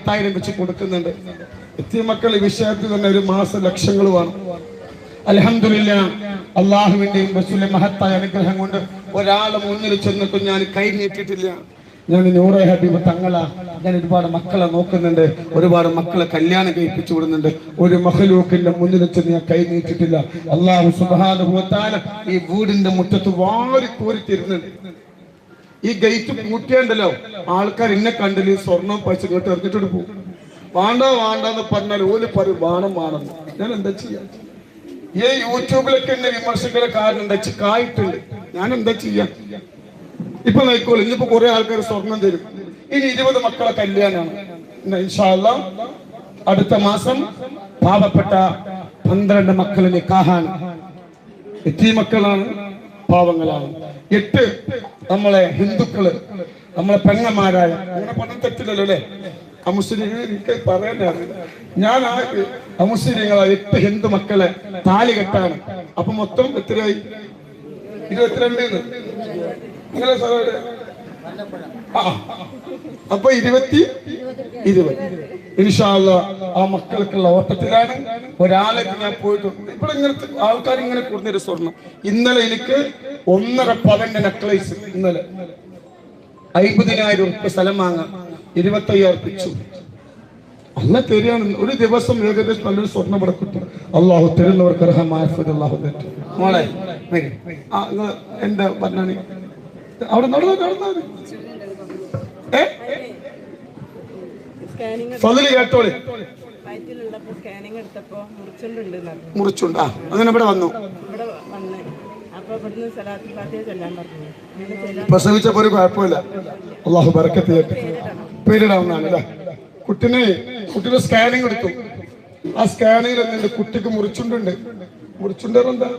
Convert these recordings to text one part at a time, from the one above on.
10,000 വെച്ച് കൊടുക്കുന്നുണ്ട്. യതീം ഈ വിഷയത്തിൽ തന്നെ ഒരു മാസം ലക്ഷങ്ങൾ വേണം. അൽഹംദുലില്ലാഹ്, അള്ളാഹുവിന്റെയും റസൂലിന്റെ മഹത്തായ അനുഗ്രഹം കൊണ്ട് ഒരാളെ മുന്നിൽ ചെന്നിട്ടും ഞാൻ കൈ നീട്ടിയിട്ടില്ല. ഞാൻ നൂറെ ഹബീബ് തങ്ങളാ. ഞാൻ ഒരുപാട് മക്കളെ നോക്കുന്നുണ്ട്, ഒരുപാട് മക്കളെ കല്യാണം കഴിപ്പിച്ചു വിടുന്നുണ്ട്. ഒരു മഹ്ലൂക്കിന്റെ മുന്നിൽ ചെന്ന് ഞാൻ കൈ നീട്ടിട്ടില്ല. അല്ലാഹു സുബ്ഹാനഹു വ തആല ഈ വീടിന്റെ മുറ്റത്ത് വാരി കോരി തരുന്നുണ്ട്. ഈ ഗേറ്റ് പൂട്ടിയുണ്ടല്ലോ, ആൾക്കാർ എന്നെ കണ്ടില്ല സ്വർണം പൈസ കേട്ട് ഇറങ്ങിട്ട് പോകും. വേണ്ടെന്ന് പറഞ്ഞാൽ ഓല് പറയും വേണം. ഞാൻ എന്താ ചെയ്യാ? ഈ യൂട്യൂബിലൊക്കെ എന്നെ വിമർശിക്കുന്ന കാരണം എന്താ വെച്ചാൽ കായിട്ടുണ്ട്. ഞാൻ എന്താ ചെയ്യാ? ഇപ്പൊ നോക്കോളൂ, ഇനിയിപ്പോ കുറെ ആൾക്കാർ സ്വർണം തരും. ഇനി 20 മക്കളെ കല്യാണമാണ്. ഇൻഷാ അല്ലാഹ് അടുത്ത മാസം പാവപ്പെട്ട 12 മക്കളെ നിക്കാഹാണ്. യതീം മക്കളാണ്, പാവങ്ങളാണ്. 8 നമ്മളെ ഹിന്ദുക്കള്, നമ്മളെ പെങ്ങന്മാരായ, അങ്ങനെ പണം തെറ്റില്ലല്ലോ അല്ലെ? അമുസ്ലിങ്ങൾ എനിക്ക് പറയാനറിയില്ല. ഞാൻ അമുസ്ലിങ്ങളെ 8 ഹിന്ദു മക്കളെ താലി കെട്ടാണ്. അപ്പൊ മൊത്തം എത്രയായി? 22. അപ്പൊ 20 ഇൻഷാ അല്ലാഹ് ആ മക്കൾക്കുള്ള ഓട്ടത്തിലാണ്. ഒരാളേക്ക് ഞാൻ പോയിട്ടുണ്ട്. ഇവിടെ ഇങ്ങനത്തെ ആൾക്കാർ ഇങ്ങനെ കൊടുത്തൊരു സ്വർണം. ഇന്നലെ എനിക്ക് 1.5 പവന്റെ നെക്ലേസ്, ഇന്നലെ 50,000 രൂപ സ്ഥലം വാങ്ങാം, 25,000 പിച്ചു. അല്ല തരികയാണ്. ഒരു ദിവസം ഏകദേശം നല്ലൊരു സ്വർണ്ണം ഇവിടെ കിട്ടും. അള്ളാഹു തരുന്നവർക്ക് അല്ലാഹു തരും. മോളെ എന്താ പറഞ്ഞാണ് അവിടെ നടന്നത്? കേട്ടോളി, മുറിച്ചുണ്ട്. അങ്ങനെ ഇവിടെ വന്നു. പ്രസവിച്ചപ്പോ ഒരു കുഴപ്പമില്ല. അള്ളാഹു ബർക്കത്ത് ചെയ്യട്ടെ. പേരിടാവുന്നതാണ് അല്ലേ? കുട്ടിയുടെ സ്കാനിങ് എടുത്തു. ആ സ്കാനിങ്ങിൽ എന്നെ കുട്ടിക്ക് മുറിച്ചുണ്ടുണ്ട്. മുറിച്ചുണ്ടെന്താ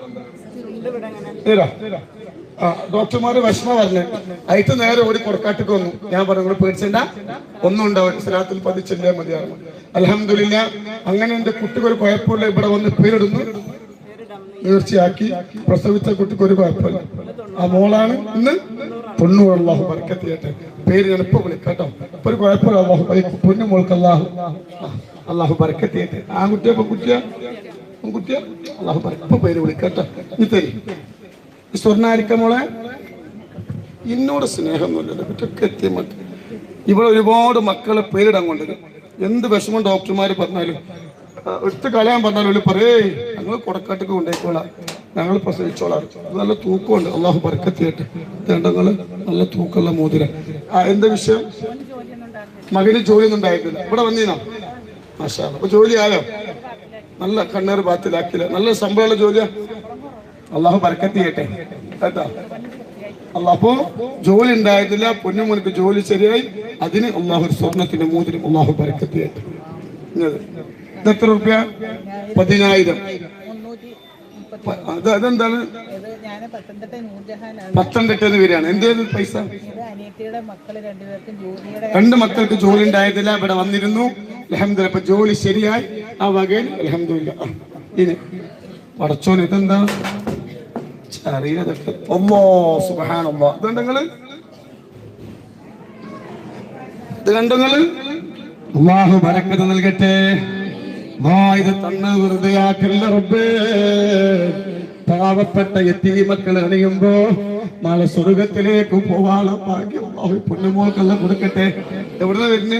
ഡോക്ടർമാര് വിഷമം പറഞ്ഞേ. അയത്ത് നേരെ ഓടി കൊടുക്കാട്ടിക്ക് വന്നു. ഞാൻ പറഞ്ഞു പേടിച്ചണ്ട, ഒന്നും ഉണ്ടാവും, സ്വലാത്തിൽ പതിച്ചല്ലേ മതിയാകും. അൽഹംദുലില്ലാഹ്, അങ്ങനെ എന്റെ കുട്ടിക്ക് ഒരു കുഴപ്പമില്ല. ഇവിടെ വന്ന് പേരിടുന്നു, തീർച്ചയാക്കി പ്രസവിച്ച കുട്ടിക്ക് ഒരു കുഴപ്പമില്ല. ആ മോളാണ് ഇന്ന് 90. അല്ലാഹു ബർക്കത്ത് ചെയ്യട്ടെ. പേര് ഞാൻ ഇപ്പൊ വിളിക്കാട്ടോ. ഇപ്പൊ ഒരു കുഴപ്പമില്ല. പൊന്നു മോൾക്ക് അല്ലാഹു ബർക്കത്ത് ചെയ്യട്ടെ. ആൺകുട്ടിയാ പെൺകുട്ടിയാ? അല്ലാഹു ഇപ്പൊ പേര് വിളിക്കാട്ടോ. ഇനി തരി ഈ സ്വർണ്ണായിരിക്കാം മോളെ. എന്നോട് സ്നേഹമൊന്നുമില്ലല്ലോ. ഇതൊക്കെ എത്തിയ മക്കൾ ഇവിടെ ഒരുപാട് മക്കളെ പേരിടാൻ കൊണ്ടുവരും. എന്ത് വിഷമം ഡോക്ടർമാര് പറഞ്ഞാലും എടുത്ത് കളയാൻ പറഞ്ഞാലും പറയേ ഞങ്ങൾ കൊടക്കാട്ടൊക്കെ കൊണ്ടേക്കോളാം, ഞങ്ങൾ പ്രസവിച്ചോളാം. നല്ല തൂക്കമുണ്ട്. അള്ളാഹു ബർക്കത്ത് ചെയ്യട്ടെ. തേണ്ടങ്ങള് നല്ല തൂക്കമുള്ള മോതിരം. എന്താ വിഷയം? മകന് ജോലിയൊന്നും ഉണ്ടായിട്ടില്ല. ഇവിടെ വന്നീനോ? മാഷാ അല്ലാഹ്. അപ്പൊ ജോലി ആയോ? നല്ല കണ്ണേർ ബാത്തിലാക്കില്ല. നല്ല ശമ്പളമുള്ള ജോലിയാ. അള്ളാഹു ബർക്കത്ത് ചെയ്യട്ടെ കേട്ടോ. അപ്പൊ ജോലി ഉണ്ടായിട്ടില്ല, പൊന്നുമോനിക്ക് ജോലി ശരിയായി. അതിന് അള്ളാഹു സ്വർണത്തിന്റെ മോതിരം അള്ളാഹു ബർക്കത്ത് ചെയ്യട്ടെ. എത്ര റുപ്യ? 10,000. അതെന്താണ്? പത്തനംതിട്ടന്ന് വരികയാണ്. എന്തേത് പൈസ? 2 മക്കൾക്ക് ജോലി ഉണ്ടായതില്ല. ഇവിടെ വന്നിരുന്നു. അൽഹംദുലില്ലാഹ്, ഇപ്പൊ ജോലി ശരിയായി. ആ വകയിൽ അൽഹംദുലില്ലാഹ്. ഇനി പടച്ചോൻ ഇതെന്താ അറിയാതൊക്കെ? സുബ്ഹാനല്ലാഹ്. ഇതുണ്ടങ്ങള് അല്ലാഹു ബറക്കത്ത് നൽകട്ടെ. ഇത് തന്ന വെറുതെ ആക്കല്ല റബ്ബേ. പാവപ്പെട്ട യതീം മക്കൾ അണിയുമ്പോ നാളെ സ്വർഗത്തിലേക്ക് പോവാനുള്ള ഭാഗ്യം അല്ലാഹു പൊന്നുമോൾക്കെല്ലാം കൊടുക്കട്ടെ. എവിടുന്ന വരുന്നേ?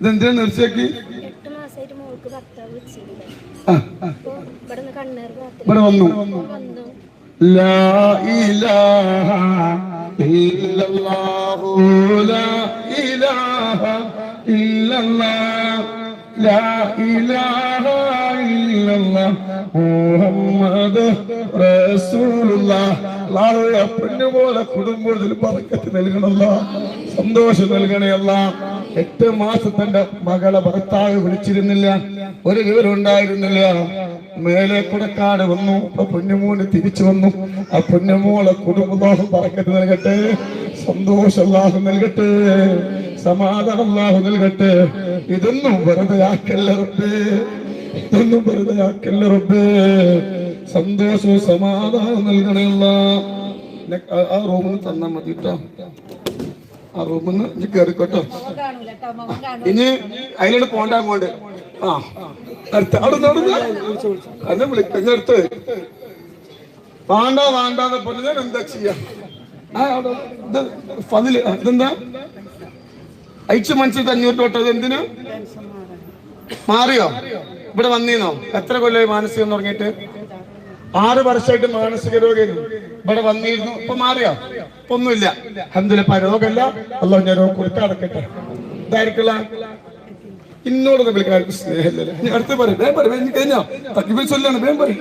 ഇതെന്തിനാ നിർച്ചയാക്കി? ഇവിടെ വന്നു. ലാ ഇലാഹ ഇല്ലല്ലാഹു ലാ ഇലാഹ ഇല്ലല്ലാഹ് ലാ ഇലാഹ ഇല്ലല്ലാഹ് മുഹമ്മദ് റസൂലുള്ളാഹ്. അല്ലാഹുവേ, പൊന്നുപോലെ കുടുംബത്തിൽ ബർക്കത്ത് നൽകണമല്ല, സന്തോഷം നൽകണമല്ല. 8 മാസം തന്റെ മകളെ ഭർത്താവ് വിളിച്ചിരുന്നില്ല, ഒരു വിവരം ഉണ്ടായിരുന്നില്ല. മേലെ കുടക്കാട് വന്നു. അപ്പൊ പൊന്നുമോന് തിരിച്ചു വന്നു. ആ പൊന്നുമോളെ കുടുംബം ബർക്കത്ത് നൽകട്ടെ, സന്തോഷം അല്ലാഹു നൽകട്ടെ, സമാധാനം അല്ലാഹു നൽകട്ടെ. ഇതൊന്നും വെറുതെ ആക്കല്ല റബ്ബേ, ഇതൊന്നും വെറുതെ ആക്കല്ല റബ്ബേ. സന്തോഷവും സമാധാനം നൽകണമല്ല. ആ റൂമിൽ തന്നാ മതി കേട്ടോ. ആ റൂമിന്ന് കേറിക്കോട്ടോ. ഇനി അതിലോട്ട് പോണ്ട അങ്ങോട്ട്. ആ അന്നെ വിളിക്കടുത്ത് വേണ്ടാന്ന് പറഞ്ഞാൽ എന്താ ചെയ്യാ? ഇതെന്താ അയച്ചു മനസ്സിൽ 500 തൊട്ടത് എന്തിനു മാറിയോ? ഇവിടെ വന്നീന്നോ? എത്ര കൊല്ലമായി മാനസികം തുടങ്ങിയിട്ട്? 6 വർഷമായിട്ട് മാനസിക രോഗിയായിരുന്നു. ഇവിടെ വന്നിരുന്നു. ഇപ്പൊ മാറിയോ? ഇപ്പൊ ഒന്നുമില്ല. അൽഹംദുലില്ലാഹ്. രോഗമല്ല, അല്ലാഹു ഞാൻ രോഗം കൊടുത്ത് അടക്കട്ടെ. ഇതായിരിക്കുള്ള ഇന്നോടൊന്ന് വിളിക്കാൻ സ്നേഹമില്ലല്ലേ? ഇനി അടുത്ത് പറയും. വേഗം പറയും. എനിക്ക് കഴിഞ്ഞോ? തക്കിബീർ ചൊല്ലാണ്. വേഗം പറയും.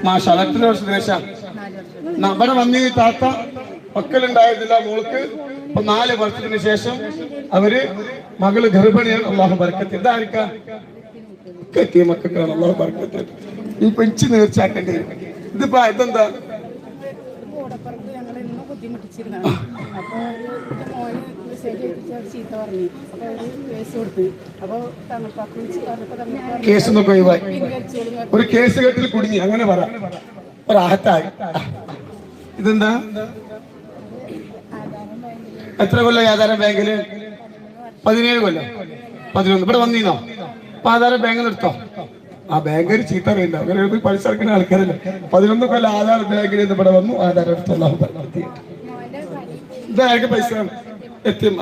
മാഷാ എത്ര വർഷം ദേശം ഇവിടെ വന്നീ താത്ത മക്കളുണ്ടായിരുന്നില്ല മോൾക്ക്. ഇപ്പൊ 4 വർഷത്തിന് ശേഷം അവര് മകള് ഗർഭിണിയാണ്. അല്ലാഹു ബർക്കത്ത്. ഇതായിരിക്കാം മക്കൾക്കാണ്. അല്ലാഹു ബർക്കത്ത്. ഈ പെഞ്ച് നേർച്ചാക്കേണ്ടി വരും. ഇതിപ്പോ ഇതെന്താ? കേസ് നോക്കി ഒഴിവായി. ഒരു കേസ് കെട്ടിൽ കുടുങ്ങി. അങ്ങനെ പറ ഒരാഹത്തായി. ഇതെന്താ? എത്ര കൊല്ലം ആധാരം ബാങ്കില്? 17 കൊല്ലം 11. ഇവിടെ വന്നീന്നോ? അപ്പൊ ആധാരം ബാങ്കിൽ എടുത്തോ? ആ ബാങ്ക് ചീത്ത അറിയില്ല. അങ്ങനെ പൈസ അടക്കുന്ന ആൾക്കാരല്ല. 11 കൊല്ലം ആധാരം ബാങ്കിൽ ഇവിടെ വന്നു. ആധാരം എടുത്തോ? ഇതായിരിക്കും പൈസ എത്തിയും.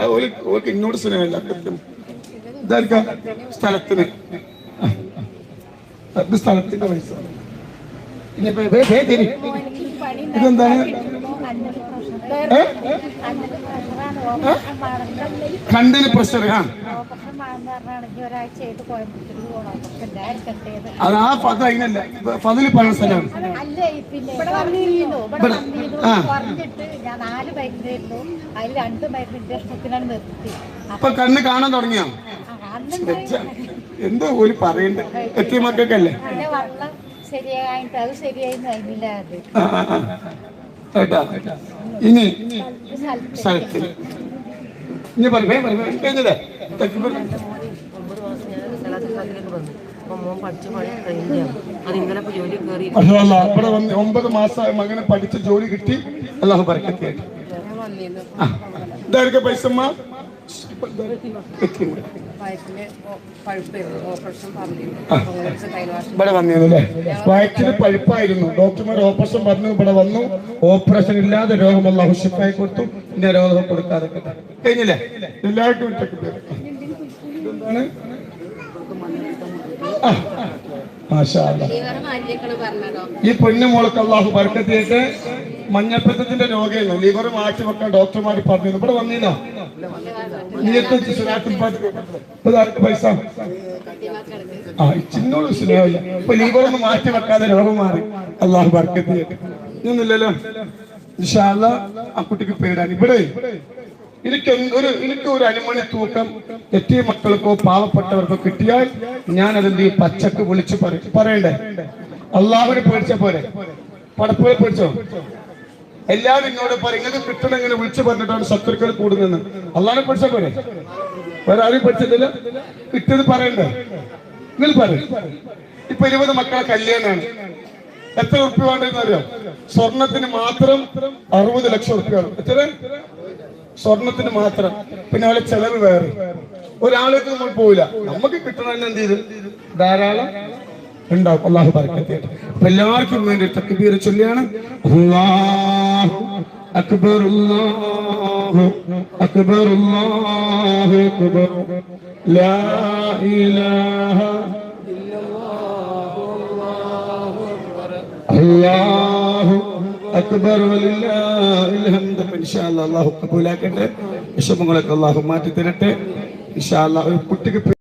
ഓർക്ക് ഇങ്ങോട്ട് സ്നേഹമില്ല. ഇതായിരിക്കാം സ്ഥലത്തിന്. അത് സ്ഥലത്തിന്റെ പൈസ. ഇതെന്താണ്? കണ്ണിന് പ്രഷർ. അത് ആ പദ അതിനല്ല. പതില് പറഞ്ഞ സ്ഥലമാണ്. ഇപ്പൊ കണ്ണ് കാണാൻ തുടങ്ങിയോ? എന്തോ പോലും പറയണ്ട. എത്തിയ മക്കൾക്കല്ലേ? കേട്ടാ? ഇനി സ്ഥലത്തിന് ഇനി പറഞ്ഞേ കഴിഞ്ഞതേ. ഇവിടെ വന്ന് 9 മാസം മകനെ പഠിച്ച് ജോലി കിട്ടി. അല്ലാഹു ബർക്കത്ത്. ഇതായിരിക്കും പൈസമ്മ. ഇവിടെ വന്നിരുന്നല്ലേ? വയറ്റിന് പഴുപ്പായിരുന്നു. ഡോക്ടർമാർ ഓപ്പറേഷൻ പറഞ്ഞു. ഇവിടെ വന്നു. ഓപ്പറേഷൻ ഇല്ലാതെ രോഗം അല്ലാഹു ശിഫായി കൊടുത്തു. പിന്നെ രോഗം കൊടുക്കാതെ കഴിഞ്ഞില്ലേ? എല്ലാവർക്കും ഈ പൊന്നുമോൾക്ക് അല്ലാഹു ബർക്കത്ത് ചെയ്തിട്ട് മഞ്ഞപ്പിത്തത്തിന്റെ രോഗമായിരുന്നു. ലിവർ മാറ്റി വെക്കാൻ ഡോക്ടർമാർ പറഞ്ഞു. ഇവിടെ വന്നീനോ? പൈസ ചിന്നോട് സ്നേഹമില്ല. ഇപ്പൊ ലിവറൊന്നും മാറ്റി വെക്കാതെ രോഗം മാറി. അല്ലാഹു ബർക്കത്ത് ചെയ്തിട്ട് ഇതൊന്നുമില്ലല്ലോ. ഇൻഷാ അല്ലാഹ് ആ കുട്ടിക്ക് പേരാണ്. ഇവിടെ എനിക്ക് ഒരു അരിമണി തൂക്കം എത്തിയ മക്കൾക്കോ പാവപ്പെട്ടവർക്കോ കിട്ടിയാൽ ഞാൻ അതെന്ത് പച്ചക്ക് വിളിച്ച് പറയണ്ടേ? അള്ളാഹുവിനെ പേടിച്ച പോലെ പടപ്പുകളെ പേടിച്ചോ? എല്ലാവരും എന്നോട് പറയും ഇങ്ങനെ കിട്ടണം. ഇങ്ങനെ വിളിച്ചു പറഞ്ഞിട്ടാണ് ശത്രുക്കൾ കൂടുന്നെന്ന്. അള്ളാഹിനെ പേടിച്ച പോലെ വേറെ ആരും പഠിച്ചിട്ടില്ല. കിട്ടിയത് പറയണ്ടേ? നിങ്ങൾ പറയും. ഇപ്പൊ 20 മക്കളെ കല്യാണമാണ്. എത്ര ഉറുപ്പ്യ വേണ്ടെന്ന് അറിയാം? സ്വർണത്തിന് മാത്രം 60 ലക്ഷം ഉറുപ്പ്യാണ്. എത്ര? സ്വർണത്തിന് മാത്രം. പിന്നെ അവരെ ചെലവ് വേറെ. ഒരാളേക്ക് നമ്മൾ പോവില്ല. നമുക്ക് കിട്ടണമെന്ന് എന്ത് ചെയ്ത് ധാരാളം ഉണ്ടാവും. അല്ലാഹു ബർക്കത്ത് ചെയ്യട്ടെ. അപ്പൊ എല്ലാവർക്കും വേണ്ടി തക്ബീർ ചൊല്ലിയാണ്. അല്ലാഹു അക്ബർ അല്ലാഹു അക്ബർ അല്ലാഹു അക്ബർ ലാ ഇലാഹ അല്ലാഹു അക്ബർ വലില്ലാഹിൽ ഹംദ്. ഇൻഷാ അല്ലാഹ് അല്ലാഹു കബൂലാക്കട്ടെ. വിഷമങ്ങളൊക്കെ അല്ലാഹു മാറ്റി തരട്ടെ. ഇൻഷാ അല്ലാഹ്. ഒരു കുട്ടിക്ക്